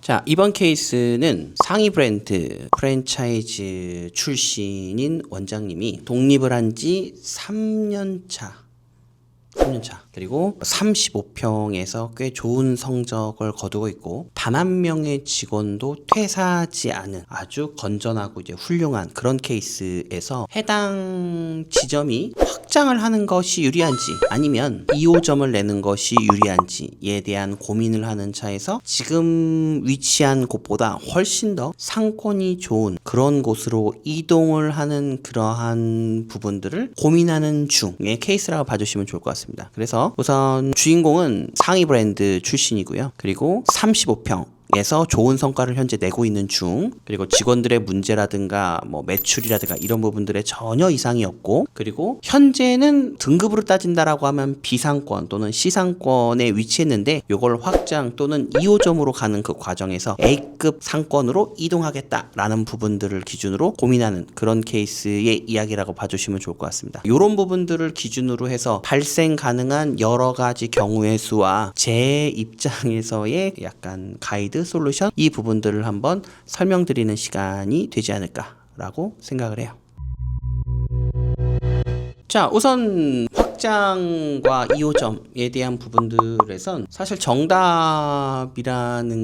자, 이번 케이스는 상위 브랜드 프랜차이즈 출신인 원장님이 독립을 한 지 3년 차. 그리고 35평에서 꽤 좋은 성적을 거두고 있고 단 한 명의 직원도 퇴사하지 않은 아주 건전하고 이제 훌륭한 그런 케이스에서 해당 지점이 확장을 하는 것이 유리한지 아니면 2호점을 내는 것이 유리한지에 대한 고민을 하는 차에서 지금 위치한 곳보다 훨씬 더 상권이 좋은 그런 곳으로 이동을 하는 그러한 부분들을 고민하는 중의 케이스라고 봐주시면 좋을 것 같습니다. 그래서 우선 주인공은 상위 브랜드 출신이고요. 그리고 35평에서 좋은 성과를 현재 내고 있는 중, 그리고 직원들의 문제라든가 뭐 매출이라든가 이런 부분들에 전혀 이상이 없고, 그리고 현재는 등급으로 따진다라고 하면 B상권 또는 C상권에 위치했는데 이걸 확장 또는 2호점으로 가는 그 과정에서 A급 상권으로 이동하겠다라는 부분들을 기준으로 고민하는 그런 케이스의 이야기라고 봐주시면 좋을 것 같습니다. 이런 부분들을 기준으로 해서 발생 가능한 여러 가지 경우의 수와 제 입장에서의 약간 가이드 솔루션, 이 부분들을 한번 설명드리는 시간이 되지 않을까라고 생각을 해요. 자, 우선 확장과 2호점에 대한 부분들에선 사실 정답이라는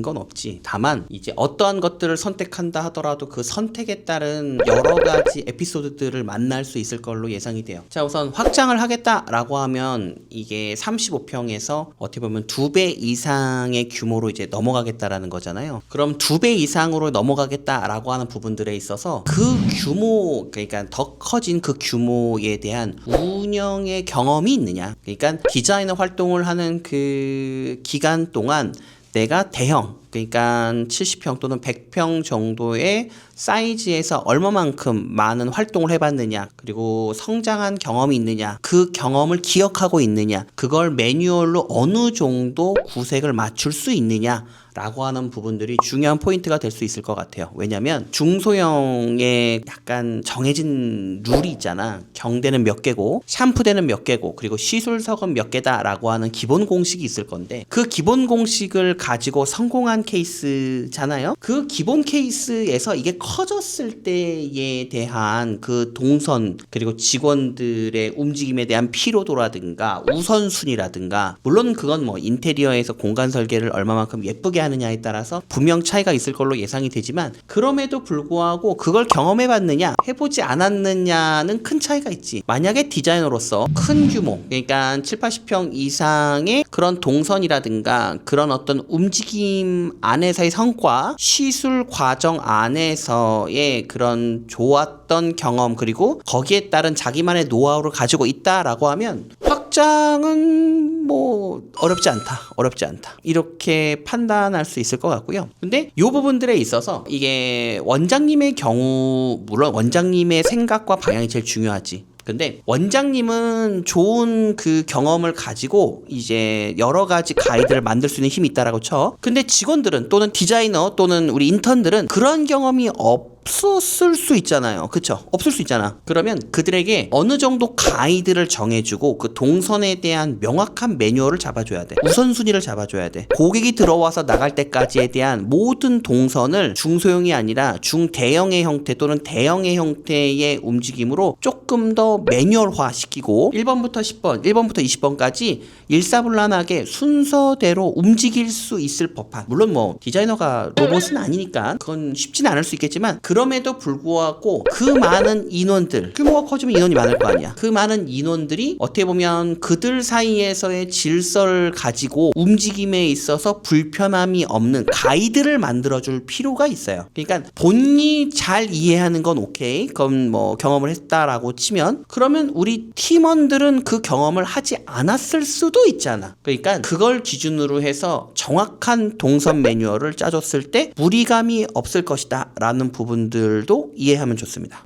건 없지. 다만 이제 어떠한 것들을 선택한다 하더라도 그 선택에 따른 여러 가지 에피소드들을 만날 수 있을 걸로 예상이 돼요. 자, 우선 확장을 하겠다라고 하면 이게 35평에서 어떻게 보면 2배 이상의 규모로 이제 넘어가겠다라는 거잖아요. 그럼 2배 이상으로 넘어가겠다라고 하는 부분들에 있어서 그 규모, 그러니까 더 커진 그 규모에 대한 운영의 경험이 있느냐. 그러니까 디자이너 활동을 하는 그 기간 동안 내가 대형, 그러니까 70평 또는 100평 정도의 사이즈에서 얼마만큼 많은 활동을 해봤느냐, 그리고 성장한 경험이 있느냐, 그 경험을 기억하고 있느냐, 그걸 매뉴얼로 어느 정도 구색을 맞출 수 있느냐 라고 하는 부분들이 중요한 포인트가 될 수 있을 것 같아요. 왜냐면 중소형의 약간 정해진 룰이 있잖아. 경대는 몇 개고 샴푸대는 몇 개고 그리고 시술석은 몇 개다 라고 하는 기본 공식이 있을 건데, 그 기본 공식을 가지고 성공한 케이스잖아요. 그 기본 케이스에서 이게 커졌을 때에 대한 그 동선, 그리고 직원들의 움직임에 대한 피로도라든가 우선순위라든가, 물론 그건 뭐 인테리어에서 공간 설계를 얼마만큼 예쁘게 하느냐에 따라서 분명 차이가 있을 걸로 예상이 되지만, 그럼에도 불구하고 그걸 경험해봤느냐 해보지 않았느냐는 큰 차이가 있지. 만약에 디자이너로서 큰 규모, 그러니까 7, 80평 이상의 그런 동선이라든가 그런 어떤 움직임 안에서의 성과, 시술 과정 안에서의 그런 좋았던 경험, 그리고 거기에 따른 자기만의 노하우를 가지고 있다라고 하면 확장은 뭐 어렵지 않다 이렇게 판단할 수 있을 것 같고요. 근데 이 부분들에 있어서 이게 원장님의 경우, 물론 원장님의 생각과 방향이 제일 중요하지. 근데 원장님은 좋은 그 경험을 가지고 이제 여러 가지 가이드를 만들 수 있는 힘이 있다라고 쳐. 근데 직원들은 또는 디자이너 또는 우리 인턴들은 그런 경험이 없었을 수 있잖아요. 그쵸? 없을 수 있잖아. 그러면 그들에게 어느 정도 가이드를 정해주고 그 동선에 대한 명확한 매뉴얼을 잡아줘야 돼. 우선순위를 잡아줘야 돼. 고객이 들어와서 나갈 때까지에 대한 모든 동선을 중소형이 아니라 중대형의 형태 또는 대형의 형태의 움직임으로 조금 더 매뉴얼화 시키고 1번부터 10번, 1번부터 20번까지 일사불란하게 순서대로 움직일 수 있을 법한, 물론 뭐 디자이너가 로봇은 아니니까 그건 쉽지는 않을 수 있겠지만, 그럼에도 불구하고 그 많은 인원들, 규모가 커지면 인원이 많을 거 아니야. 그 많은 인원들이 어떻게 보면 그들 사이에서의 질서를 가지고 움직임에 있어서 불편함이 없는 가이드를 만들어줄 필요가 있어요. 그러니까 본인이 잘 이해하는 건 오케이, 그럼 뭐 경험을 했다라고 치면, 그러면 우리 팀원들은 그 경험을 하지 않았을 수도 있잖아. 그러니까 그걸 기준으로 해서 정확한 동선 매뉴얼을 짜줬을 때 무리감이 없을 것이다 라는 부분들도 이해하면 좋습니다.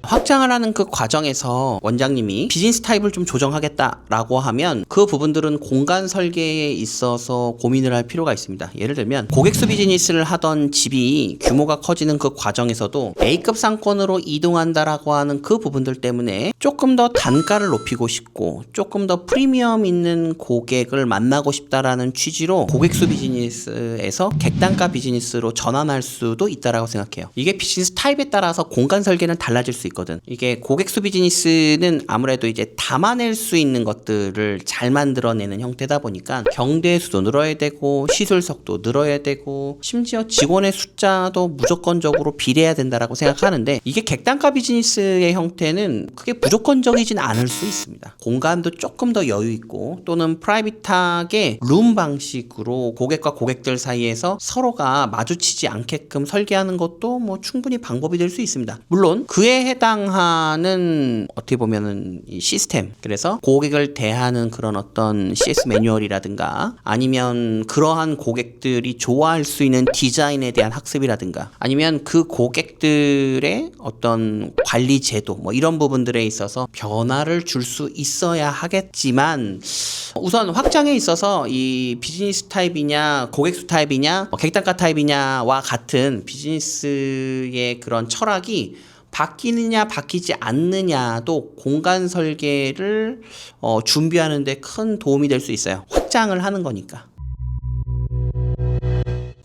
확장을 하는 그 과정에서 원장님이 비즈니스 타입을 좀 조정하겠다라고 하면 그 부분들은 공간 설계에 있어서 고민을 할 필요가 있습니다. 예를 들면 고객수 비즈니스를 하던 집이 규모가 커지는 그 과정에서도 A급 상권으로 이동한다라고 하는 그 부분들 때문에 조금 더 단가를 높이고 싶고 조금 더 프리미엄 있는 고객을 만나고 싶다라는 취지로 고객수 비즈니스에서 객단가 비즈니스로 전환할 수도 있다라고 생각해요. 이게 비즈니스 타입에 따라서 공간 설계는 달라질 수 있거든. 이게 고객수 비즈니스는 아무래도 이제 담아낼 수 있는 것들을 잘 만들어내는 형태다 보니까 경대 수도 늘어야 되고 시술석도 늘어야 되고 심지어 직원의 숫자도 무조건적으로 비례해야 된다라고 생각하는데, 이게 객단가 비즈니스의 형태는 크게 무조건적이진 않을 수 있습니다. 공간도 조금 더 여유 있고 또는 프라이빗하게 룸 방식으로 고객과 고객들 사이에서 서로가 마주치지 않게끔 설계하는 것도 뭐 충분히 방법이 될 수 있습니다. 물론 그에 해당하는 어떻게 보면은 이 시스템, 그래서 고객을 대하는 그런 어떤 CS 매뉴얼이라든가 아니면 그러한 고객들이 좋아할 수 있는 디자인에 대한 학습이라든가 아니면 그 고객들의 어떤 관리 제도 뭐 이런 부분들에 있어서 변화를 줄 수 있어야 하겠지만, 우선 확장에 있어서 이 비즈니스 타입이냐 고객수 타입이냐 객단가 타입이냐와 같은 비즈니스의 그런 철학이 바뀌느냐 바뀌지 않느냐도 공간 설계를 준비하는 데 큰 도움이 될 수 있어요. 확장을 하는 거니까.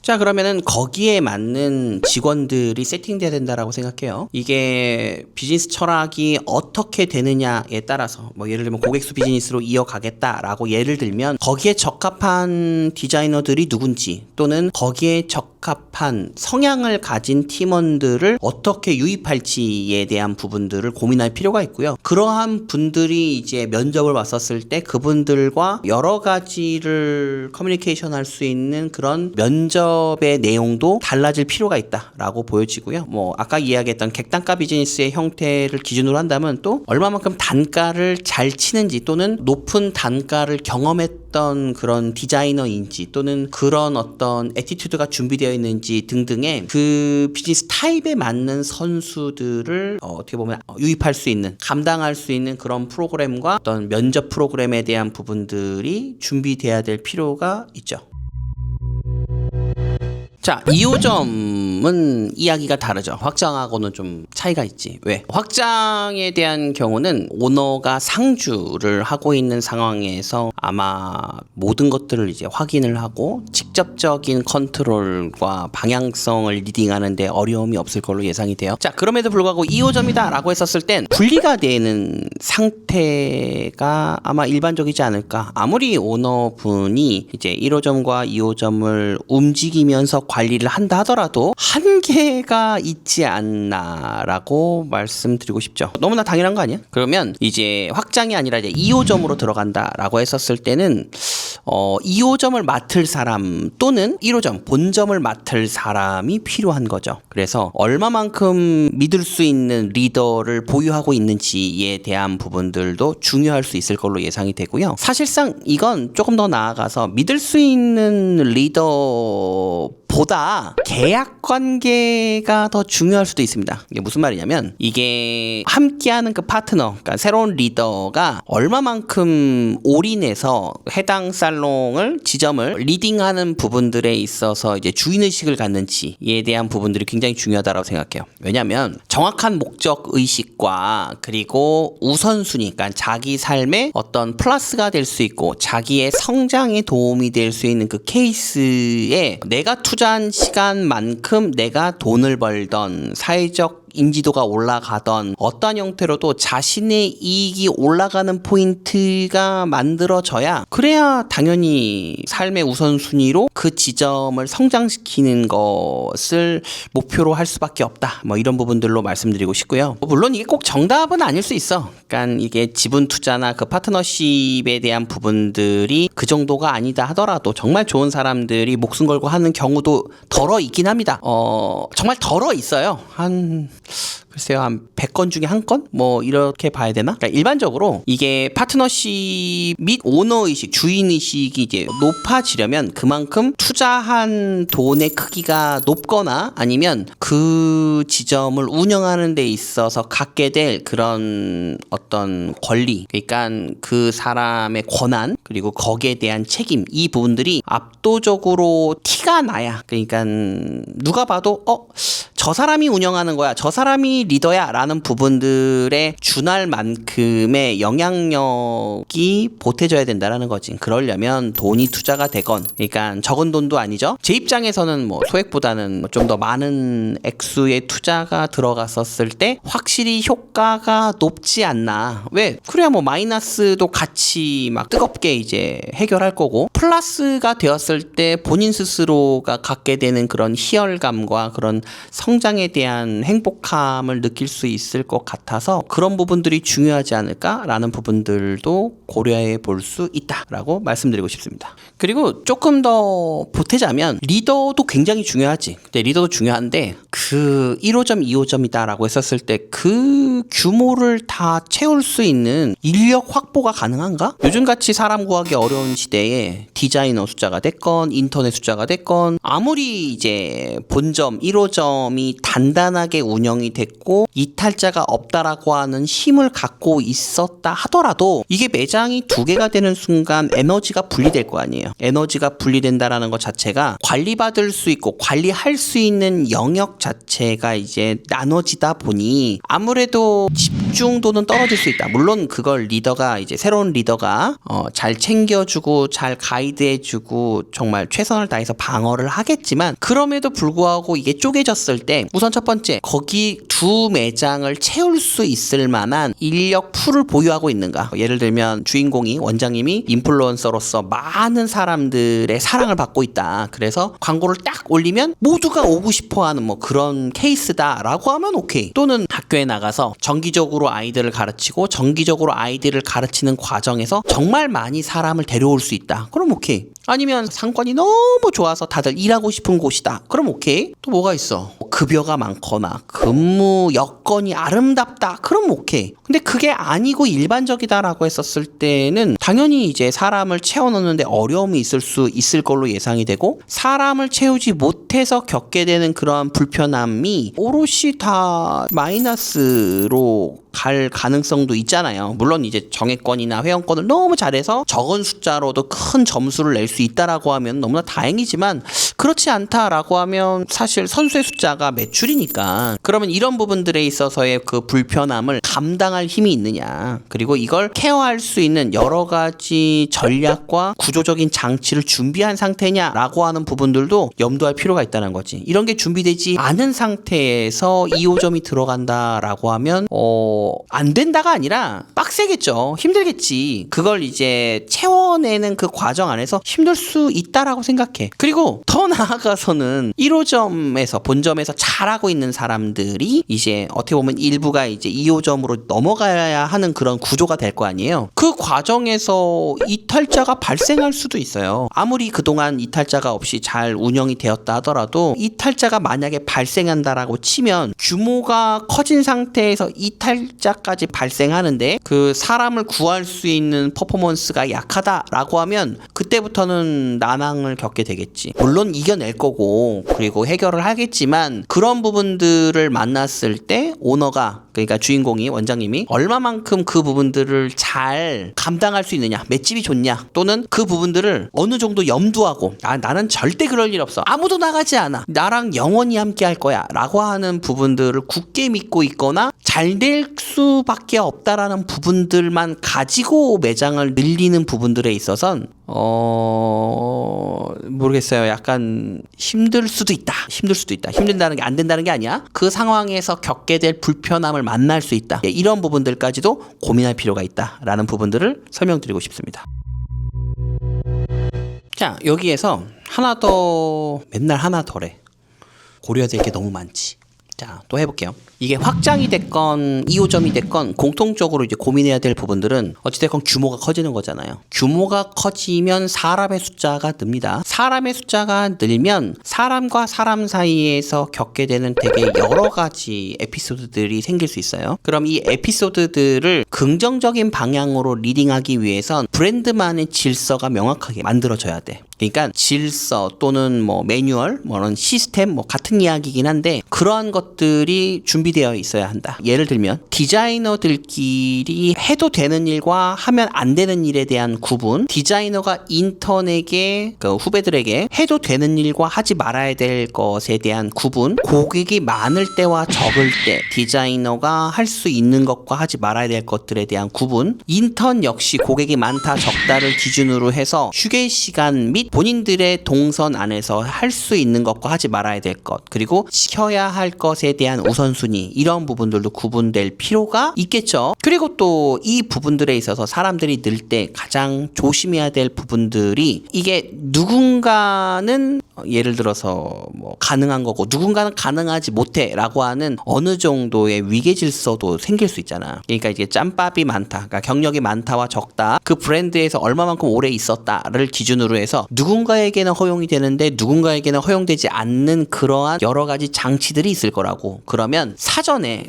자, 그러면은 거기에 맞는 직원들이 세팅돼야 된다라고 생각해요. 이게 비즈니스 철학이 어떻게 되느냐에 따라서 뭐 예를 들면 고객수 비즈니스로 이어가겠다라고 예를 들면 거기에 적합한 디자이너들이 누군지 또는 거기에 적합한 성향을 가진 팀원들을 어떻게 유입할지에 대한 부분들을 고민할 필요가 있고요. 그러한 분들이 이제 면접을 왔었을 때 그분들과 여러 가지를 커뮤니케이션 할 수 있는 그런 면접의 내용도 달라질 필요가 있다라고 보여지고요. 뭐 아까 이야기했던 객단가 비즈니스의 형태를 기준으로 한다면 또 얼마만큼 단가를 잘 치는지 또는 높은 단가를 경험했던 그런 디자이너인지 또는 그런 어떤 애티튜드가 준비되어 있는지 등등의 그 비즈니스 타입에 맞는 선수들을 어떻게 보면 유입할 수 있는, 감당할 수 있는 그런 프로그램과 어떤 면접 프로그램에 대한 부분들이 준비돼야 될 필요가 있죠. 자, 2호점은 이야기가 다르죠. 확장하고는 좀 차이가 있지. 왜? 확장에 대한 경우는 오너가 상주를 하고 있는 상황에서 아마 모든 것들을 이제 확인을 하고 직접적인 컨트롤과 방향성을 리딩하는데 어려움이 없을 걸로 예상이 돼요. 자, 그럼에도 불구하고 2호점이다 라고 했었을 땐 분리가 되는 상태가 아마 일반적이지 않을까. 아무리 오너분이 이제 1호점과 2호점을 움직이면서 관리를 한다 하더라도 한계가 있지 않나라고 말씀드리고 싶죠. 너무나 당연한 거 아니야? 그러면 이제 확장이 아니라 이제 2호점으로 들어간다라고 했었을 때는 2호점을 맡을 사람 또는 1호점 본점을 맡을 사람이 필요한 거죠. 그래서 얼마만큼 믿을 수 있는 리더를 보유하고 있는지에 대한 부분들도 중요할 수 있을 걸로 예상이 되고요. 사실상 이건 조금 더 나아가서 믿을 수 있는 리더 보다 계약 관계가 더 중요할 수도 있습니다. 이게 무슨 말이냐면 이게 함께하는 그 파트너, 그러니까 새로운 리더가 얼마만큼 올인해서 해당 살롱을 지점을 리딩하는 부분들에 있어서 이제 주인의식을 갖는지에 대한 부분들이 굉장히 중요하다고 생각해요. 왜냐하면 정확한 목적 의식과 그리고 우선순위, 그러니까 자기 삶에 어떤 플러스가 될 수 있고 자기의 성장에 도움이 될 수 있는 그 케이스에 내가 투자한 시간만큼 내가 돈을 벌던 사회적 인지도가 올라가던 어떤 형태로도 자신의 이익이 올라가는 포인트가 만들어져야, 그래야 당연히 삶의 우선순위로 그 지점을 성장시키는 것을 목표로 할 수밖에 없다. 뭐 이런 부분들로 말씀드리고 싶고요. 물론 이게 꼭 정답은 아닐 수 있어. 그러니까 이게 지분 투자나 그 파트너십에 대한 부분들이 그 정도가 아니다 하더라도 정말 좋은 사람들이 목숨 걸고 하는 경우도 덜어 있긴 합니다. 정말 덜어 있어요. 한 글쎄요, 한 100건 중에 한 건? 뭐 이렇게 봐야 되나? 그러니까 일반적으로 이게 파트너십 및 오너의식, 주인의식이 이제 높아지려면 그만큼 투자한 돈의 크기가 높거나 아니면 그 지점을 운영하는 데 있어서 갖게 될 그런 어떤 권리, 그러니까 그 사람의 권한, 그리고 거기에 대한 책임, 이 부분들이 압도적으로 티가 나야, 그러니까 누가 봐도 저 사람이 운영하는 거야, 저 사람이 리더야 라는 부분들에 준할 만큼의 영향력이 보태져야 된다라는 거지. 그러려면 돈이 투자가 되건, 그러니까 적은 돈도 아니죠. 제 입장에서는 뭐 소액보다는 좀 더 많은 액수의 투자가 들어갔었을 때 확실히 효과가 높지 않나. 왜? 그래야 뭐 마이너스도 같이 막 뜨겁게 이제 해결할 거고, 플러스가 되었을 때 본인 스스로가 갖게 되는 그런 희열감과 그런 성장에 대한 행복함을 느낄 수 있을 것 같아서 그런 부분들이 중요하지 않을까라는 부분들도 고려해 볼 수 있다라고 말씀드리고 싶습니다. 그리고 조금 더 보태자면 리더도 굉장히 중요하지. 근데 리더도 중요한데 그 1호점, 2호점이다라고 했었을 때 그 규모를 다 채울 수 있는 인력 확보가 가능한가? 요즘같이 사람 구하기 어려운 시대에 디자이너 숫자가 됐건 인터넷 숫자가 됐건 아무리 이제 본점 1호점이 단단하게 운영이 됐고 이탈자가 없다라고 하는 힘을 갖고 있었다 하더라도 이게 매장이 2개가 되는 순간 에너지가 분리될 거 아니에요. 에너지가 분리된다라는 것 자체가 관리받을 수 있고 관리할 수 있는 영역 자체가 이제 나눠지다 보니 아무래도 집중도는 떨어질 수 있다. 물론 그걸 리더가 이제 새로운 리더가 잘 챙겨주고 잘 가이드해주고 정말 최선을 다해서 방어를 하겠지만 그럼에도 불구하고 이게 쪼개졌을 때 우선 첫 번째, 거기 2 매장을 채울 수 있을 만한 인력 풀을 보유하고 있는가. 예를 들면 주인공이, 원장님이 인플루언서로서 많은 사람들의 사랑을 받고 있다. 그래서 광고를 딱 올리면 모두가 오고 싶어하는 뭐 그런 케이스다라고 하면 오케이. 또는 학교에 나가서 정기적으로 아이들을 가르치고 정기적으로 아이들을 가르치는 과정에서 정말 많이 사람을 데려올 수 있다. 그럼 오케이. 아니면 상권이 너무 좋아서 다들 일하고 싶은 곳이다. 그럼 오케이. 또 뭐가 있어? 급여가 많거나 근무 여건이 아름답다. 그럼 오케이. 근데 그게 아니고 일반적이다라고 했었을 때는 당연히 이제 사람을 채워넣는데 어려움이 있을 걸로 예상이 되고 사람을 채우지 못해서 겪게 되는 그런 불편함이 오롯이 다 마이너스로 갈 가능성도 있잖아요. 물론 이제 정액권이나 회원권을 너무 잘해서 적은 숫자로도 큰 점수를 낼 수 있다라고 하면 너무나 다행이지만 그렇지 않다라고 하면 사실 선수의 숫자가 매출이니까 그러면 이런 부분들에 있어서의 그 불편함을 감당할 힘이 있느냐, 그리고 이걸 케어할 수 있는 여러 가지 전략과 구조적인 장치를 준비한 상태냐라고 하는 부분들도 염두할 필요가 있다는 거지. 이런 게 준비되지 않은 상태에서 2호점이 들어간다라고 하면 안 된다가 아니라 빡세겠죠. 힘들겠지. 그걸 이제 채워내는 그 과정 안에서 힘들 수 있다라고 생각해. 그리고 더 나아가서는 1호점에서 본점에서 잘하고 있는 사람들이 이제 어떻게 보면 일부가 이제 2호점으로 넘어가야 하는 그런 구조가 될 거 아니에요. 그 과정에서 이탈자가 발생할 수도 있어요. 아무리 그동안 이탈자가 없이 잘 운영이 되었다 하더라도 이탈자가 만약에 발생한다라고 치면 규모가 커진 상태에서 이탈자까지 발생하는데 그 사람을 구할 수 있는 퍼포먼스가 약하다라고 하면 그때부터는 난항을 겪게 되겠지. 물론 이겨낼 거고 그리고 해결을 하겠지만 그런 부분들을 만났을 때 오너가, 그러니까 주인공이, 원장님이 얼마만큼 그 부분들을 잘 감당할 수 있느냐, 맷집이 좋냐, 또는 그 부분들을 어느 정도 염두하고 나는 절대 그럴 일 없어, 아무도 나가지 않아, 나랑 영원히 함께 할 거야 라고 하는 부분들을 굳게 믿고 있거나 잘 될 수밖에 없다라는 부분들만 가지고 매장을 늘리는 부분들에 있어선 모르겠어요. 약간 힘들 수도 있다. 힘든다는 게 안 된다는 게 아니야. 그 상황에서 겪게 될 불편함을 만날 수 있다. 이런 부분들까지도 고민할 필요가 있다라는 부분들을 설명드리고 싶습니다. 자, 여기에서 하나 더, 맨날 하나 더래. 고려해야 될 게 너무 많지. 자, 또 해볼게요. 이게 확장이 됐건 2호점이 됐건 공통적으로 이제 고민해야 될 부분들은 어찌됐건 규모가 커지는 거잖아요. 규모가 커지면 사람의 숫자가 늡니다. 사람의 숫자가 늘면 사람과 사람 사이에서 겪게 되는 되게 여러 가지 에피소드들이 생길 수 있어요. 그럼 이 에피소드들을 긍정적인 방향으로 리딩하기 위해선 브랜드만의 질서가 명확하게 만들어져야 돼. 그러니까 질서 또는 뭐 매뉴얼, 뭐는 시스템, 뭐 같은 이야기긴 한데 그러한 것들이 준비되어 있어야 한다. 예를 들면 디자이너들끼리 해도 되는 일과 하면 안 되는 일에 대한 구분, 디자이너가 인턴에게 그 후배들에게 해도 되는 일과 하지 말아야 될 것에 대한 구분, 고객이 많을 때와 적을 때 디자이너가 할 수 있는 것과 하지 말아야 될 것들에 대한 구분, 인턴 역시 고객이 많다 적다를 기준으로 해서 휴게 시간 및 본인들의 동선 안에서 할 수 있는 것과 하지 말아야 될 것, 그리고 지켜야 할 것에 대한 우선순위, 이런 부분들도 구분될 필요가 있겠죠. 그리고 또 이 부분들에 있어서 사람들이 늘 때 가장 조심해야 될 부분들이, 이게 누군가는 예를 들어서 뭐 가능한 거고 누군가는 가능하지 못해 라고 하는 어느 정도의 위계 질서도 생길 수 있잖아. 그러니까 이게 짬밥이 많다, 그러니까 경력이 많다와 적다, 그 브랜드에서 얼마만큼 오래 있었다를 기준으로 해서 누군가에게는 허용이 되는데 누군가에게는 허용되지 않는 그러한 여러 가지 장치들이 있을 거라고. 그러면 사전에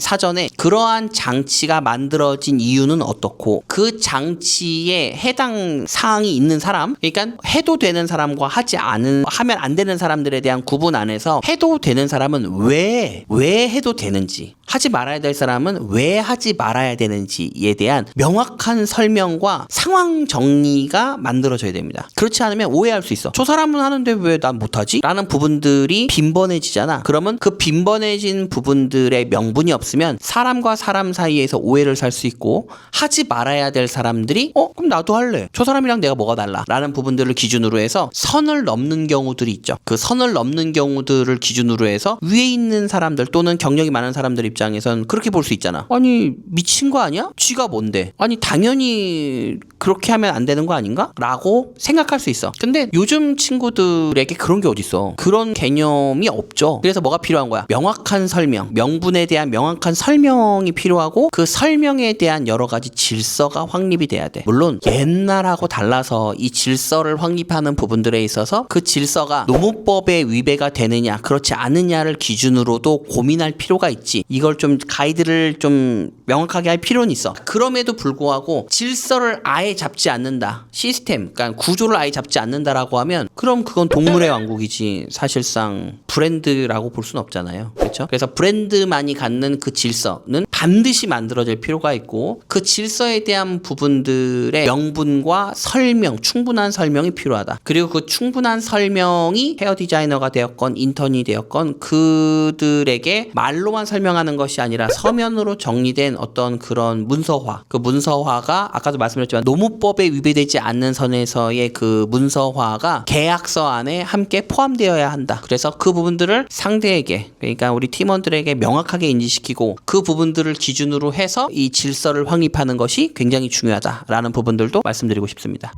그러한 장치가 만들어진 이유는 어떻고, 그 장치에 해당 사항이 있는 사람, 그러니까 해도 되는 사람과 하면 안 되는 사람들에 대한 구분 안에서 해도 되는 사람은 왜 해도 되는지, 하지 말아야 될 사람은 왜 하지 말아야 되는지에 대한 명확한 설명과 상황 정리가 만들어져야 됩니다. 그렇지 않으면 오해할 수 있어. 저 사람은 하는데 왜 난 못하지? 라는 부분들이 빈번해지잖아. 그러면 그 빈번해진 부분들의 명분이 없으면 사람과 사람 사이에서 오해를 살 수 있고, 하지 말아야 될 사람들이 그럼 나도 할래, 저 사람이랑 내가 뭐가 달라 라는 부분들을 기준으로 해서 선을 넘는 경우들이 있죠. 그 선을 넘는 경우들을 기준으로 해서 위에 있는 사람들 또는 경력이 많은 사람들 입장에선 그렇게 볼 수 있잖아. 아니 미친 거 아니야? 쥐가 뭔데? 아니 당연히 그렇게 하면 안 되는 거 아닌가? 라고 생각할 수 있어. 근데 요즘 친구들에게 그런 게 어딨어. 그런 개념이 없죠. 그래서 뭐가 필요한 거야? 명확한 설명, 명분에 대한 명확한 설명이 필요하고, 그 설명에 대한 여러 가지 질서가 확립이 돼야 돼. 물론 옛날하고 달라서 이 질서를 확립하는 부분들에 있어서 그 질서가 노무법에 위배가 되느냐 그렇지 않느냐를 기준으로도 고민할 필요가 있지. 이걸 좀 가이드를 좀 명확하게 할 필요는 있어. 그럼에도 불구하고 질서를 아예 잡지 않는다, 시스템, 그러니까 구조를 아예 잡지 않는다라고 하면 그럼 그건 동물의 왕국이지 사실상 브랜드라고 볼 수는 없잖아요. 그렇죠? 그래서 브랜드만이 갖는 그 질서는 반드시 만들어질 필요가 있고, 그 질서에 대한 부분들의 명분과 설명, 충분한 설명이 필요하다. 그리고 그 충분한 설명이 헤어 디자이너가 되었건 인턴이 되었건 그들에게 말로만 설명하는 것이 아니라 서면으로 정리된 어떤 그런 문서화, 그 문서화가 아까도 말씀드렸지만 노무법에 위배되지 않는 선에서의 그 문서화가 계약서 안에 함께 포함되어야 한다. 그래서 그 부분들을 상대에게, 그러니까 우리 팀원들에게 명확하게 인지시키고 그 부분들을 기준으로 해서 이 질서를 확립하는 것이 굉장히 중요하다라는 부분들도 말씀드리고 싶습니다.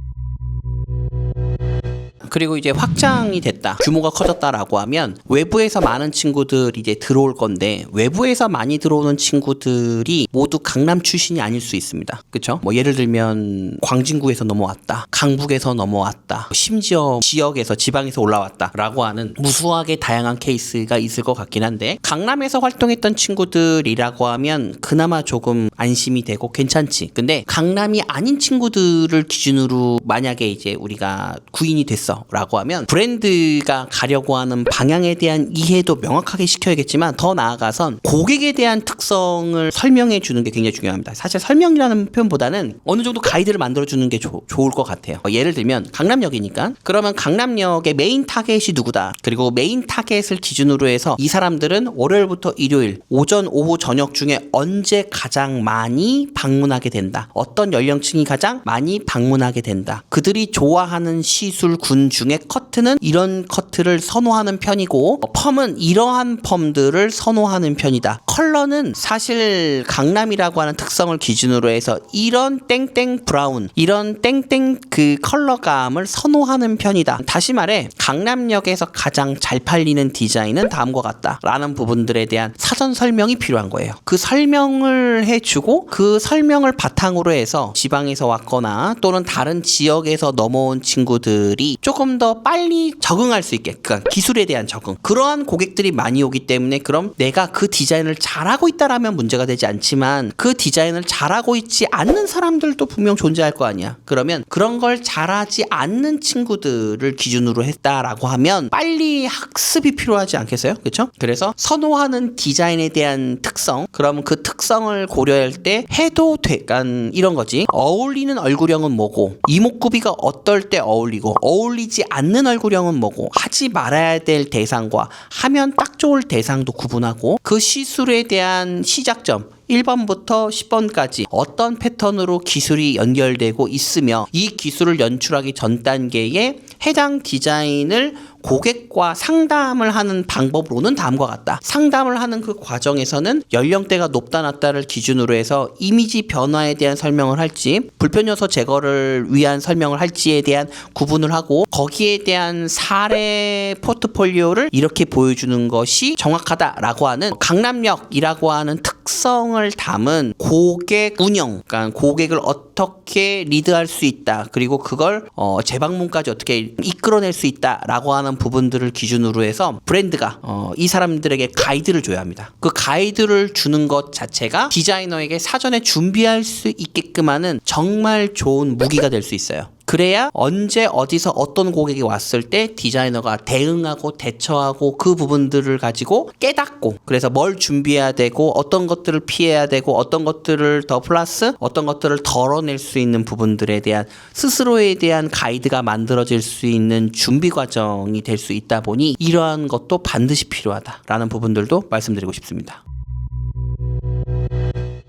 그리고 이제 확장이 됐다, 규모가 커졌다라고 하면 외부에서 많은 친구들이 이제 들어올 건데, 외부에서 많이 들어오는 친구들이 모두 강남 출신이 아닐 수 있습니다. 그렇죠? 뭐 예를 들면 광진구에서 넘어왔다, 강북에서 넘어왔다, 심지어 지역에서 지방에서 올라왔다라고 하는 무수하게 다양한 케이스가 있을 것 같긴 한데, 강남에서 활동했던 친구들이라고 하면 그나마 조금 안심이 되고 괜찮지. 근데 강남이 아닌 친구들을 기준으로 만약에 이제 우리가 구인이 됐어 라고 하면 브랜드가 가려고 하는 방향에 대한 이해도 명확하게 시켜야겠지만, 더 나아가선 고객에 대한 특성을 설명해 주는 게 굉장히 중요합니다. 사실 설명이라는 표현보다는 어느 정도 가이드를 만들어 주는 게 좋을 것 같아요. 예를 들면 강남역이니까, 그러면 강남역의 메인 타겟이 누구다, 그리고 메인 타겟을 기준으로 해서 이 사람들은 월요일부터 일요일 오전 오후 저녁 중에 언제 가장 많이 방문하게 된다, 어떤 연령층이 가장 많이 방문하게 된다, 그들이 좋아하는 시술, 군 부분 중에 커트는 이런 커트를 선호하는 편이고 펌은 이러한 펌들을 선호하는 편이다. 컬러는 사실 강남이라고 하는 특성을 기준으로 해서 이런 땡땡 브라운, 이런 땡땡 그 컬러감을 선호하는 편이다. 다시 말해 강남역에서 가장 잘 팔리는 디자인은 다음과 같다 라는 부분들에 대한 사전 설명이 필요한 거예요. 그 설명을 해주고 그 설명을 바탕으로 해서 지방에서 왔거나 또는 다른 지역에서 넘어온 친구들이 조금 더 빨리 적응할 수 있게, 그러니까 기술에 대한 적응, 그러한 고객들이 많이 오기 때문에 그럼 내가 그 디자인을 잘하고 있다라면 문제가 되지 않지만 그 디자인을 잘하고 있지 않는 사람들도 분명 존재할 거 아니야. 그러면 그런 걸 잘하지 않는 친구들을 기준으로 했다라고 하면 빨리 학습이 필요하지 않겠어요? 그렇죠? 그래서 선호하는 디자인에 대한 특성, 그럼 그 특성을 고려할 때 해도 돼. 그러니까 이런 거지. 어울리는 얼굴형은 뭐고, 이목구비가 어떨 때 어울리고, 어울리지 않는 얼굴형은 뭐고, 하지 말아야 될 대상과 하면 딱 좋을 대상도 구분하고, 그 시술에 대한 시작점 1번부터 10번까지 어떤 패턴으로 기술이 연결되고 있으며 이 기술을 연출하기 전 단계에 해당 디자인을 고객과 상담을 하는 방법으로는 다음과 같다. 상담을 하는 그 과정에서는 연령대가 높다 낮다를 기준으로 해서 이미지 변화에 대한 설명을 할지, 불편 요소 제거를 위한 설명을 할지에 대한 구분을 하고, 거기에 대한 사례 포트폴리오를 이렇게 보여주는 것이 정확하다라고 하는 강남역이라고 하는 특성을 담은 고객 운영, 그러니까 고객을 어떻게 리드할 수 있다, 그리고 그걸 재방문까지 어떻게 이끌어낼 수 있다라고 하는 부분들을 기준으로 해서 브랜드가 이 사람들에게 가이드를 줘야 합니다. 그 가이드를 주는 것 자체가 디자이너에게 사전에 준비할 수 있게끔 하는 정말 좋은 무기가 될 수 있어요. 그래야 언제 어디서 어떤 고객이 왔을 때 디자이너가 대응하고 대처하고 그 부분들을 가지고 깨닫고, 그래서 뭘 준비해야 되고 어떤 것들을 피해야 되고 어떤 것들을 더 플러스 어떤 것들을 덜어낼 수 있는 부분들에 대한 스스로에 대한 가이드가 만들어질 수 있는 준비 과정이 될 수 있다 보니 이러한 것도 반드시 필요하다라는 부분들도 말씀드리고 싶습니다.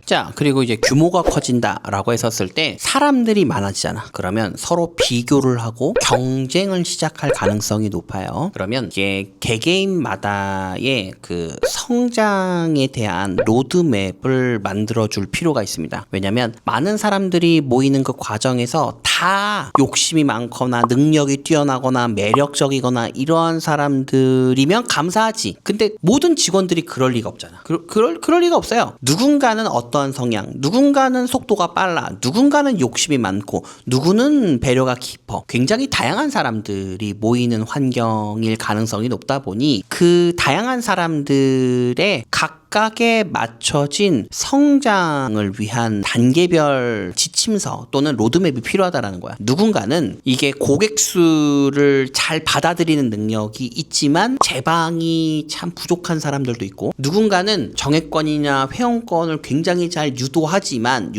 자, 그리고 이제 규모가 커진다라고 했었을 때 사람들이 많아지잖아. 그러면 서로 비교를 하고 경쟁을 시작할 가능성이 높아요. 그러면 이게 개개인마다의 그 성장에 대한 로드맵을 만들어줄 필요가 있습니다. 왜냐면 많은 사람들이 모이는 그 과정에서 다 욕심이 많거나 능력이 뛰어나거나 매력적이거나 이러한 사람들이면 감사하지. 근데 모든 직원들이 그럴 리가 없잖아. 그럴 리가 없어요. 누군가는 어떤 성향, 누군가는 속도가 빨라, 누군가는 욕심이 많고, 누구는 배려가 깊어. 굉장히 다양한 사람들이 모이는 환경일 가능성이 높다 보니 그 다양한 사람들의 각각에 맞춰진 성장을 위한 단계별 지침서 또는 로드맵이 필요하다라는 거야. 누군가는 이게 고객 수를 잘 받아들이는 능력이 있지만 제방이 참 부족한 사람들도 있고, 누군가는 정액권이나 회원권을 굉장히 잘 유도하지만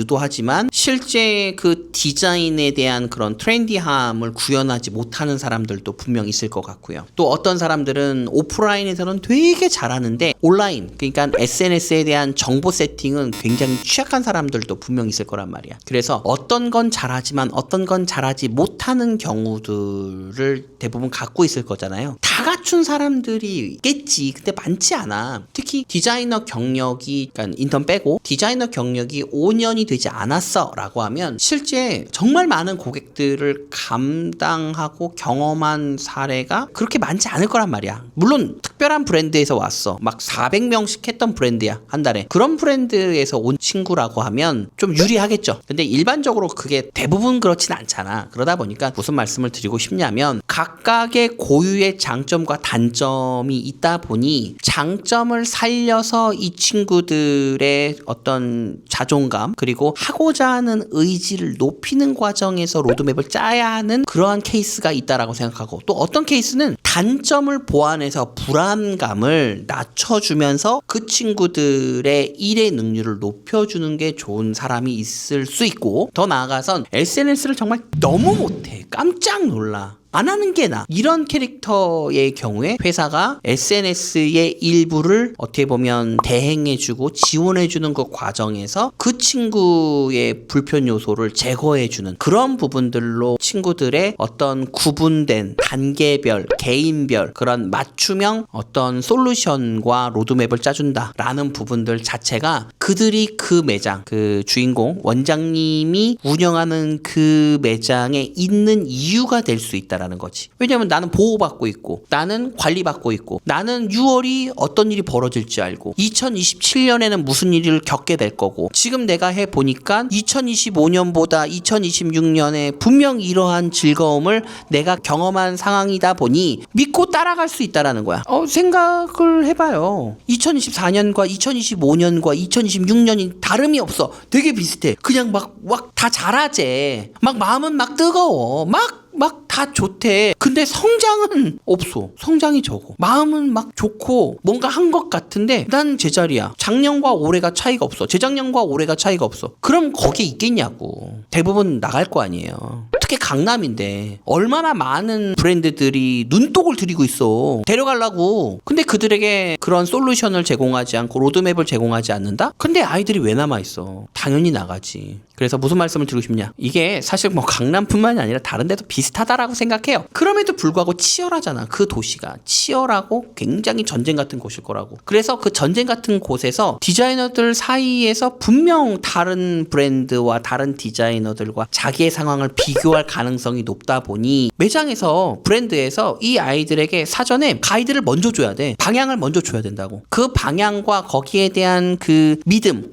실제 그 디자인에 대한 그런 트렌디함을 구현하지 못하는 사람들도 분명 있을 것 같고요. 또 어떤 사람들은 오프라인에서는 되게 잘하는데 온라인, 그러니까 SNS에 대한 정보 세팅은 굉장히 취약한 사람들도 분명 있을 거란 말이야. 그래서 어떤 건 잘하지만 어떤 건 잘하지 못하는 경우들을 대부분 갖고 있을 거잖아요. 다 갖춘 사람들이 있겠지. 근데 많지 않아. 특히 디자이너 경력이, 그러니까 인턴 빼고 디자이너 경력이 5년이 되지 않았어 라고 하면 실제 정말 많은 고객들을 감당하고 경험한 사례가 그렇게 많지 않을 거란 말이야. 물론 특별한 브랜드에서 왔어. 막 400명씩 했던 브랜드야, 한 달에. 그런 브랜드에서 온 친구라고 하면 좀 유리하겠죠. 근데 일반적으로 그게 대부분 그렇진 않잖아. 그러다 보니까 무슨 말씀을 드리고 싶냐면 각각의 고유의 장점과 단점이 있다 보니 장점을 살려서 이 친구들의 어떤 자존감 그리고 하고자 하는 의지를 높이는 과정에서 로드맵을 짜야 하는 그러한 케이스가 있다라고 생각하고, 또 어떤 케이스는 단점을 보완해서 불안감을 낮춰주면서 그 친구들의 일의 능률을 높여주는 게 좋은 사람이 있을 수 있고, 더 나아가선 SNS를 정말 너무 못해. 깜짝 놀라. 안 하는 게 나아. 이런 캐릭터의 경우에 회사가 SNS의 일부를 어떻게 보면 대행해주고 지원해주는 그 과정에서 그 친구의 불편 요소를 제거해주는 그런 부분들로 친구들의 어떤 구분된 단계별, 개인별 그런 맞춤형 어떤 솔루션과 로드맵을 짜준다라는 부분들 자체가 그들이 그 매장, 그 주인공 원장님이 운영하는 그 매장에 있는 이유가 될 수 있다라는 거지. 왜냐면 나는 보호받고 있고 나는 관리받고 있고 나는 6월이 어떤 일이 벌어질지 알고 2027년에는 무슨 일을 겪게 될 거고 지금 내가 해보니까 2025년보다 2026년에 분명 이러한 즐거움을 내가 경험한 상황이다 보니 믿고 따라갈 수 있다라는 거야. 생각을 해봐요. 2024년과 2025년과 2026년이 다름이 없어. 되게 비슷해. 그냥 막 다 잘하재. 막 마음은 막 뜨거워. 막 다 좋대. 근데 성장은 없어. 성장이 적어. 마음은 막 좋고 뭔가 한 것 같은데 난 제자리야. 작년과 올해가 차이가 없어. 재작년과 올해가 차이가 없어. 그럼 거기에 있겠냐고. 대부분 나갈 거 아니에요. 특히 강남인데 얼마나 많은 브랜드들이 눈독을 들이고 있어. 데려가려고. 근데 그들에게 그런 솔루션을 제공하지 않고 로드맵을 제공하지 않는다? 근데 아이들이 왜 남아있어? 당연히 나가지. 그래서 무슨 말씀을 드리고 싶냐? 이게 사실 뭐 강남뿐만이 아니라 다른 데도 비슷하다라고 생각해요. 그럼에도 불구하고 치열하잖아. 그 도시가 치열하고 굉장히 전쟁 같은 곳일 거라고. 그래서 그 전쟁 같은 곳에서 디자이너들 사이에서 분명 다른 브랜드와 다른 디자이너들과 자기의 상황을 비교할 가능성이 높다 보니 매장에서 브랜드에서 이 아이들에게 사전에 가이드를 먼저 줘야 돼. 방향을 먼저 줘야 된다고. 그 방향과 거기에 대한 그 믿음,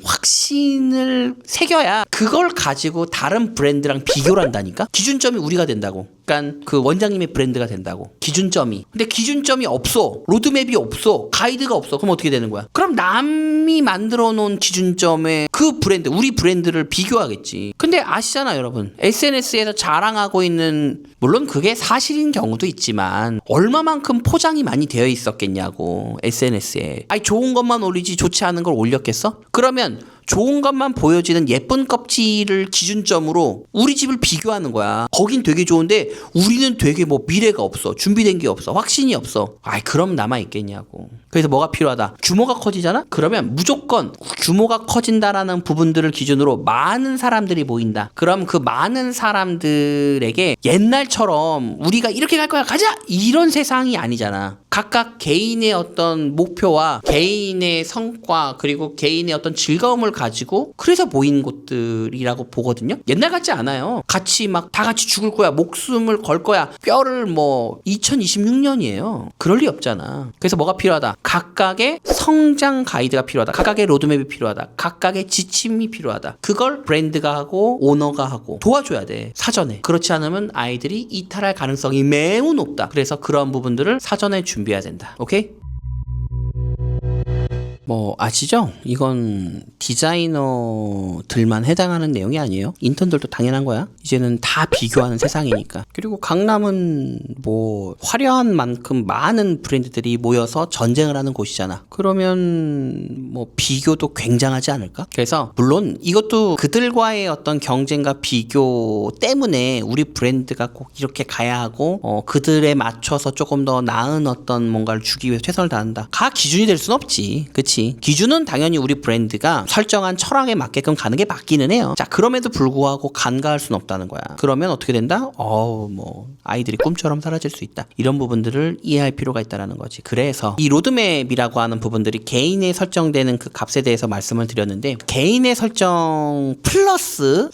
확신을 새겨야 그걸 가지고 다른 브랜드랑 비교를 한다니까? 기준점이 우리가 된다고. 그러니까 그 원장님의 브랜드가 된다고. 기준점이. 근데 기준점이 없어. 로드맵이 없어. 가이드가 없어. 그럼 어떻게 되는 거야? 그럼 남이 만들어 놓은 기준점에 그 브랜드, 우리 브랜드를 비교하겠지. 근데 아시잖아, 여러분. SNS에서 자랑하고 있는, 물론 그게 사실인 경우도 있지만 얼마만큼 포장이 많이 되어 있었겠냐고. SNS에. 아니 좋은 것만 올리지 좋지 않은 걸 올렸겠어? 그러면 좋은 것만 보여지는 예쁜 껍질을 기준점으로 우리 집을 비교하는 거야. 거긴 되게 좋은데 우리는 되게 뭐 미래가 없어. 준비된 게 없어. 확신이 없어. 아이 그럼 남아있겠냐고. 그래서 뭐가 필요하다? 규모가 커지잖아? 그러면 무조건 규모가 커진다라는 부분들을 기준으로 많은 사람들이 모인다. 그럼 그 많은 사람들에게 옛날처럼 우리가 이렇게 갈 거야 가자! 이런 세상이 아니잖아. 각각 개인의 어떤 목표와 개인의 성과 그리고 개인의 어떤 즐거움을 가지고 그래서 모인 곳들이라고 보거든요. 옛날 같지 않아요. 같이 막 다 같이 죽을 거야. 목숨을 걸 거야. 뼈를 뭐 2026년이에요. 그럴 리 없잖아. 그래서 뭐가 필요하다? 각각의 성장 가이드가 필요하다. 각각의 로드맵이 필요하다. 각각의 지침이 필요하다. 그걸 브랜드가 하고 오너가 하고 도와줘야 돼. 사전에. 그렇지 않으면 아이들이 이탈할 가능성이 매우 높다. 그래서 그런 부분들을 사전에 준비해야 된다. 오케이? 뭐 아시죠? 이건 디자이너들만 해당하는 내용이 아니에요. 인턴들도 당연한 거야. 이제는 다 비교하는 세상이니까. 그리고 강남은 뭐 화려한 만큼 많은 브랜드들이 모여서 전쟁을 하는 곳이잖아. 그러면 뭐 비교도 굉장하지 않을까? 그래서 물론 이것도 그들과의 어떤 경쟁과 비교 때문에 우리 브랜드가 꼭 이렇게 가야 하고 그들에 맞춰서 조금 더 나은 어떤 뭔가를 주기 위해 최선을 다한다. 가 기준이 될 순 없지. 그치? 기준은 당연히 우리 브랜드가 설정한 철학에 맞게끔 가는 게 맞기는 해요. 자, 그럼에도 불구하고 간과할 수는 없다는 거야. 그러면 어떻게 된다? 뭐 아이들이 꿈처럼 사라질 수 있다. 이런 부분들을 이해할 필요가 있다는 거지. 그래서 이 로드맵이라고 하는 부분들이 개인에 설정되는 그 값에 대해서 말씀을 드렸는데 개인의 설정 플러스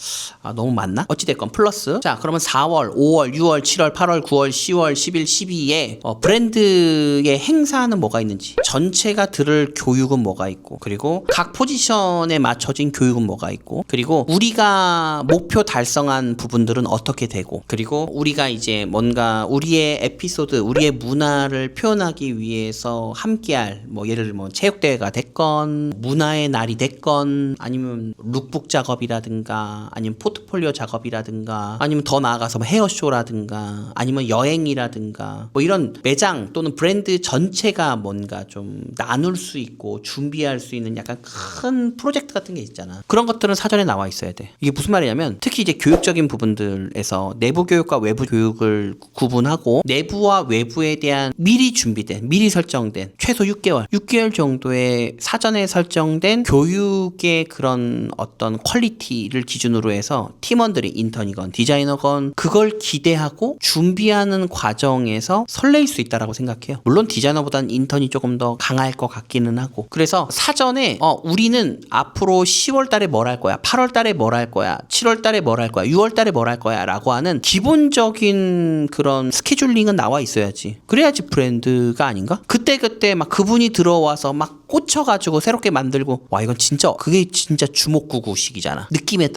너무 많나? 어찌됐건 플러스. 자, 그러면 4월, 5월, 6월, 7월, 8월, 9월, 10월, 10일, 12에 브랜드의 행사는 뭐가 있는지 전체가 들을 교육은 뭐가 있고 그리고 각 포지션에 맞춰진 교육은 뭐가 있고 그리고 우리가 목표 달성한 부분들은 어떻게 되고 그리고 우리가 이제 뭔가 우리의 에피소드 우리의 문화를 표현하기 위해서 함께할 뭐 예를 들면 체육대회가 됐건 문화의 날이 됐건 아니면 룩북 작업이라든가 아니면 포트폴리오 작업이라든가 아니면 더 나아가서 뭐 헤어쇼라든가 아니면 여행이라든가 뭐 이런 매장 또는 브랜드 전체가 뭔가 좀 나눌 수 있고 준비할 수 있는 약간 큰 프로젝트 같은 게 있잖아. 그런 것들은 사전에 나와 있어야 돼. 이게 무슨 말이냐면 특히 이제 교육적인 부분들에서 내부 교육과 외부 교육을 구분하고 내부와 외부에 대한 미리 준비된, 미리 설정된 최소 6개월 정도의 사전에 설정된 교육의 그런 어떤 퀄리티를 기준으로 해서 팀원들이 인턴이건 디자이너건 그걸 기대하고 준비하는 과정에서 설레일 수 있다라고 생각해요. 물론 디자이너보다는 인턴이 조금 더 강할 것 같기는 하고. 그래서 사전에 우리는 앞으로 10월 달에 뭘 할 거야, 8월 달에 뭘 할 거야, 7월 달에 뭘 할 거야, 6월 달에 뭘 할 거야 라고 하는 기본적인 그런 스케줄링은 나와 있어야지. 그래야지 브랜드가 아닌가? 그때 막 그분이 들어와서 막 꽂혀가지고 새롭게 만들고, 와 이건 진짜 그게 진짜 주목구구식이잖아. 느낌에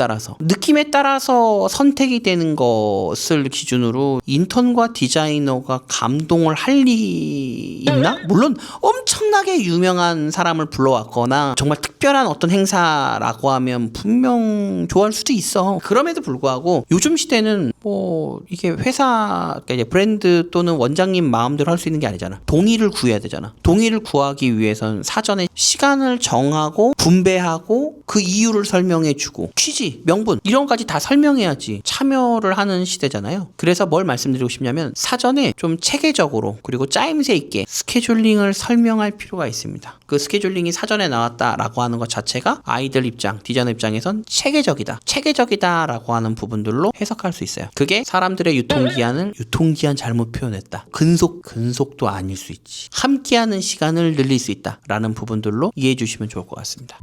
따라서 선택이 되는 것을 기준으로 인턴과 디자이너가 감동을 할 리 있나? 물론 엄청나게 유명한 사람을 불러왔거나 정말 특별한 어떤 행사라고 하면 분명 좋아할 수도 있어. 그럼에도 불구하고 요즘 시대는 뭐 이게 회사, 그러니까 이제 브랜드 또는 원장님 마음대로 할 수 있는 게 아니잖아. 동의를 구해야 되잖아. 동의를 구하기 위해선 사전에 시간을 정하고 분배하고 그 이유를 설명해주고 취지, 명분 이런 것까지 다 설명해야지 참여를 하는 시대잖아요. 그래서 뭘 말씀드리고 싶냐면 사전에 좀 체계적으로 그리고 짜임새 있게 스케줄링을 설명할 필요가 있습니다. 그 스케줄링이 사전에 나왔다라고 하는 것 자체가 아이들 입장, 디자이너 입장에선 체계적이다라고 하는 부분들로 해석할 수 있어요. 그게 사람들의 유통기한 잘못 표현했다. 근속도 아닐 수 있지. 함께하는 시간을 늘릴 수 있다라는 부분들로 이해해 주시면 좋을 것 같습니다.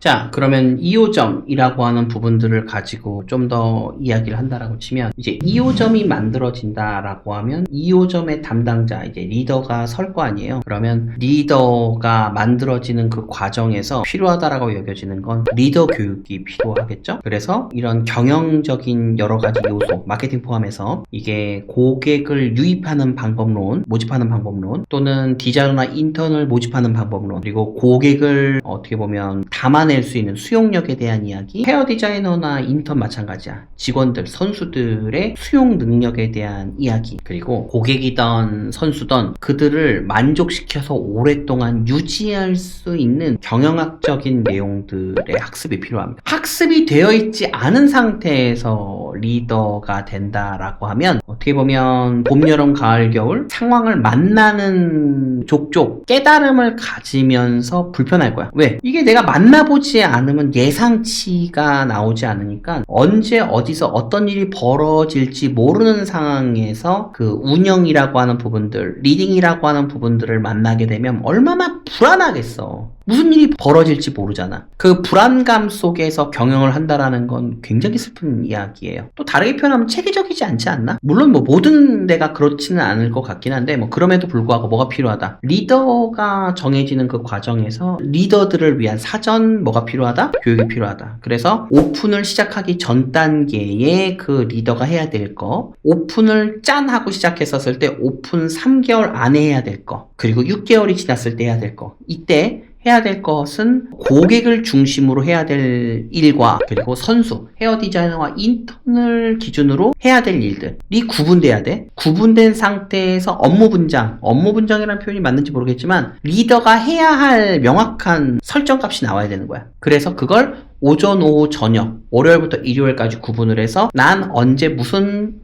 자, 그러면 2호점이라고 하는 부분들을 가지고 좀 더 이야기를 한다라고 치면, 이제 2호점이 만들어진다라고 하면 2호점의 담당자, 이제 리더가 설 거 아니에요. 그러면 리더가 만들어지는 그 과정에서 필요하다라고 여겨지는 건 리더 교육이 필요하겠죠? 그래서 이런 경영적인 여러 가지 요소, 마케팅 포함해서 이게 고객을 유입하는 방법론, 모집하는 방법론, 또는 디자이너나 인턴을 모집하는 방법론, 그리고 고객을 어떻게 보면 담아낼 수 있는 수용력에 대한 이야기, 헤어 디자이너나 인턴 마찬가지야. 직원들, 선수들의 수용 능력에 대한 이야기, 그리고 고객이던 선수던 그들을 만족시켜서 오랫동안 유지할 수 있는 경영학적인 내용들의 학습이 필요합니다. 학습이 되어 있지 않은 상태에서 리더가 된다라고 하면 어떻게 보면 봄, 여름, 가을, 겨울 상황을 만나는 족족 깨달음을 가지면서 불편할 거야. 왜? 이게 내가 만나보지 않으면 예상치가 나오지 않으니까 언제 어디서 어떤 일이 벌어질지 모르는 상황에서 그 운영이라고 하는 부분들, 리딩이라고 하는 부분들을 만나게 되면 얼마나 불안하겠어. 무슨 일이 벌어질지 모르잖아. 그 불안감 속에서 경영을 한다라는 건 굉장히 슬픈 이야기예요. 또 다르게 표현하면 체계적이지 않지 않나? 물론 뭐 모든 데가 그렇지는 않을 것 같긴 한데, 뭐 그럼에도 불구하고 뭐가 필요하다? 리더가 정해지는 그 과정에서 리더들을 위한 사전 뭐가 필요하다? 교육이 필요하다. 그래서 오픈을 시작하기 전 단계에 그 리더가 해야 될 거, 오픈을 짠 하고 시작했었을 때 오픈 3개월 안에 해야 될 거, 그리고 6개월이 지났을 때 해야 될 거, 이때 해야 될 것은 고객을 중심으로 해야 될 일과 그리고 선수, 헤어 디자이너와 인턴을 기준으로 해야 될 일들이 구분돼야 돼. 구분된 상태에서 업무 분장이라는 표현이 맞는지 모르겠지만 리더가 해야 할 명확한 설정값이 나와야 되는 거야. 그래서 그걸 오전, 오후, 저녁, 월요일부터 일요일까지 구분을 해서 난 언제 무슨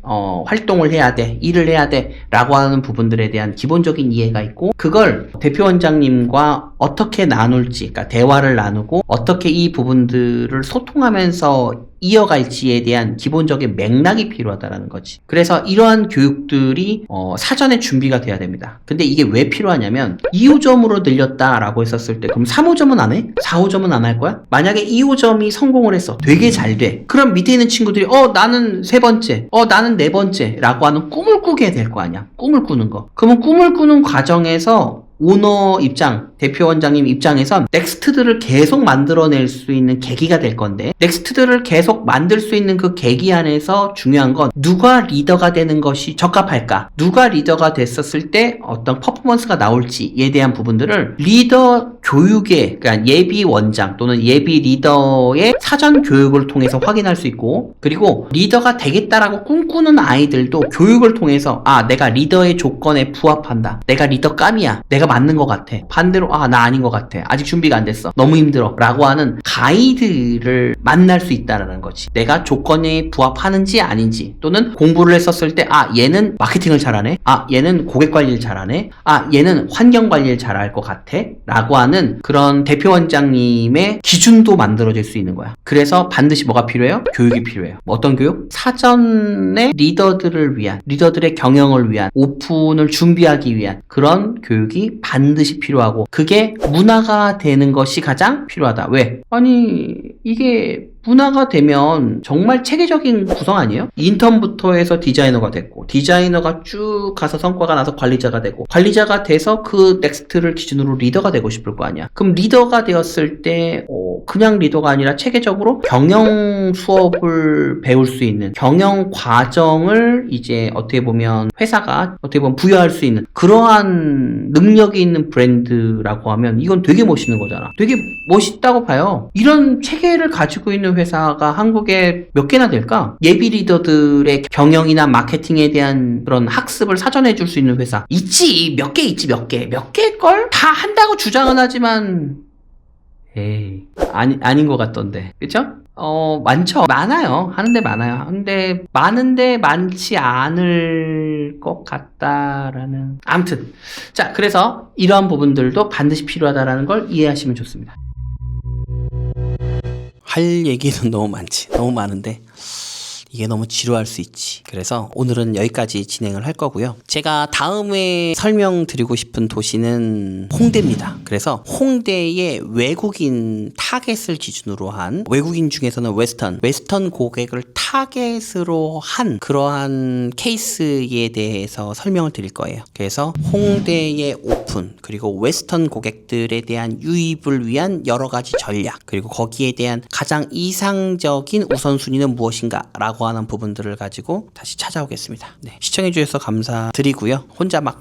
활동을 해야 돼, 일을 해야 돼 라고 하는 부분들에 대한 기본적인 이해가 있고, 그걸 대표 원장님과 어떻게 나눌지, 그러니까 대화를 나누고 어떻게 이 부분들을 소통하면서 이어갈지에 대한 기본적인 맥락이 필요하다는 거지. 그래서 이러한 교육들이 사전에 준비가 돼야 됩니다. 근데 이게 왜 필요하냐면 2호점으로 늘렸다라고 했었을 때 그럼 3호점은 안 해? 4호점은 안 할 거야? 만약에 2호점이 성공을 했어. 되게 잘 돼. 그럼 밑에 있는 친구들이 나는 3번째, 나는 4번째 라고 하는 꿈을 꾸게 될 거 아니야. 꿈을 꾸는 거. 그러면 꿈을 꾸는 과정에서 오너 입장, 대표 원장님 입장에선 넥스트들을 계속 만들어낼 수 있는 계기가 될 건데, 넥스트들을 계속 만들 수 있는 그 계기 안에서 중요한 건 누가 리더가 되는 것이 적합할까, 누가 리더가 됐었을 때 어떤 퍼포먼스가 나올지에 대한 부분들을 리더 교육의, 그러니까 예비 원장 또는 예비 리더의 사전 교육을 통해서 확인할 수 있고, 그리고 리더가 되겠다라고 꿈꾸는 아이들도 교육을 통해서 내가 리더의 조건에 부합한다, 내가 리더감이야, 내가 맞는 것 같아. 반대로 나 아닌 것 같아. 아직 준비가 안 됐어. 너무 힘들어. 라고 하는 가이드를 만날 수 있다는 거지. 내가 조건에 부합하는지 아닌지, 또는 공부를 했었을 때 얘는 마케팅을 잘하네. 얘는 고객 관리를 잘하네. 얘는 환경 관리를 잘할 것 같아. 라고 하는 그런 대표 원장님의 기준도 만들어질 수 있는 거야. 그래서 반드시 뭐가 필요해요? 교육이 필요해요. 어떤 교육? 사전에 리더들의 경영을 위한, 오픈을 준비하기 위한 그런 교육이 반드시 필요하고, 그게 문화가 되는 것이 가장 필요하다. 왜? 이게 문화가 되면 정말 체계적인 구성 아니에요? 인턴부터 해서 디자이너가 됐고, 디자이너가 쭉 가서 성과가 나서 관리자가 되고, 관리자가 돼서 그 넥스트를 기준으로 리더가 되고 싶을 거 아니야. 그럼 리더가 되었을 때 그냥 리더가 아니라 체계적으로 경영 수업을 배울 수 있는, 경영 과정을 이제 어떻게 보면 회사가 어떻게 보면 부여할 수 있는 그러한 능력이 있는 브랜드라고 하면 이건 되게 멋있는 거잖아. 되게 멋있다고 봐요. 이런 체계를 가지고 있는 회사가 한국에 몇 개나 될까? 예비 리더들의 경영이나 마케팅에 대한 그런 학습을 사전에 해줄 수 있는 회사 있지. 몇 개 있지. 몇 개일걸? 다 한다고 주장은 하지만 에이, 아닌 것 같던데. 그쵸? 많아요. 하는데 많아요. 근데 많은데 많지 않을 것 같다라는. 아무튼. 자, 그래서 이러한 부분들도 반드시 필요하다라는 걸 이해하시면 좋습니다. 할 얘기는 너무 많지. 너무 많은데 이게 너무 지루할 수 있지. 그래서 오늘은 여기까지 진행을 할 거고요. 제가 다음에 설명드리고 싶은 도시는 홍대입니다. 그래서 홍대의 외국인 타겟을 기준으로 한, 외국인 중에서는 웨스턴 고객을 타겟으로 한 그러한 케이스에 대해서 설명을 드릴 거예요. 그래서 홍대의 오픈, 그리고 웨스턴 고객들에 대한 유입을 위한 여러 가지 전략, 그리고 거기에 대한 가장 이상적인 우선순위는 무엇인가 라고 하는 부분들을 가지고 다시 찾아오겠습니다. 네, 시청해주셔서 감사드리고요. 혼자 막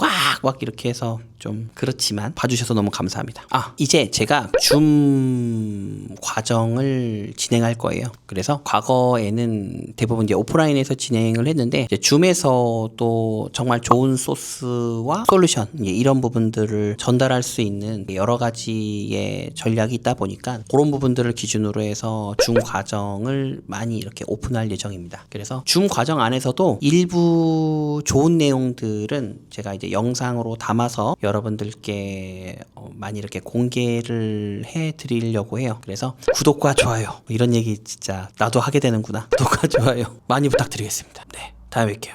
이렇게 해서 좀 그렇지만 봐주셔서 너무 감사합니다. 이제 제가 줌 과정을 진행할 거예요. 그래서 과거에는 대부분 이제 오프라인에서 진행을 했는데, 이제 줌에서 또 정말 좋은 소스와 솔루션, 이런 부분들을 전달할 수 있는 여러 가지의 전략이 있다 보니까 그런 부분들을 기준으로 해서 줌 과정을 많이 이렇게 오픈할 예정입니다. 그래서 줌 과정 안에서도 일부 좋은 내용들은 제가 이제 영상으로 담아서 여러분들께 많이 이렇게 공개를 해드리려고 해요. 그래서 구독과 좋아요, 이런 얘기 진짜 나도 하게 되는구나. 구독과 좋아요 많이 부탁드리겠습니다. 네, 다음에 뵐게요.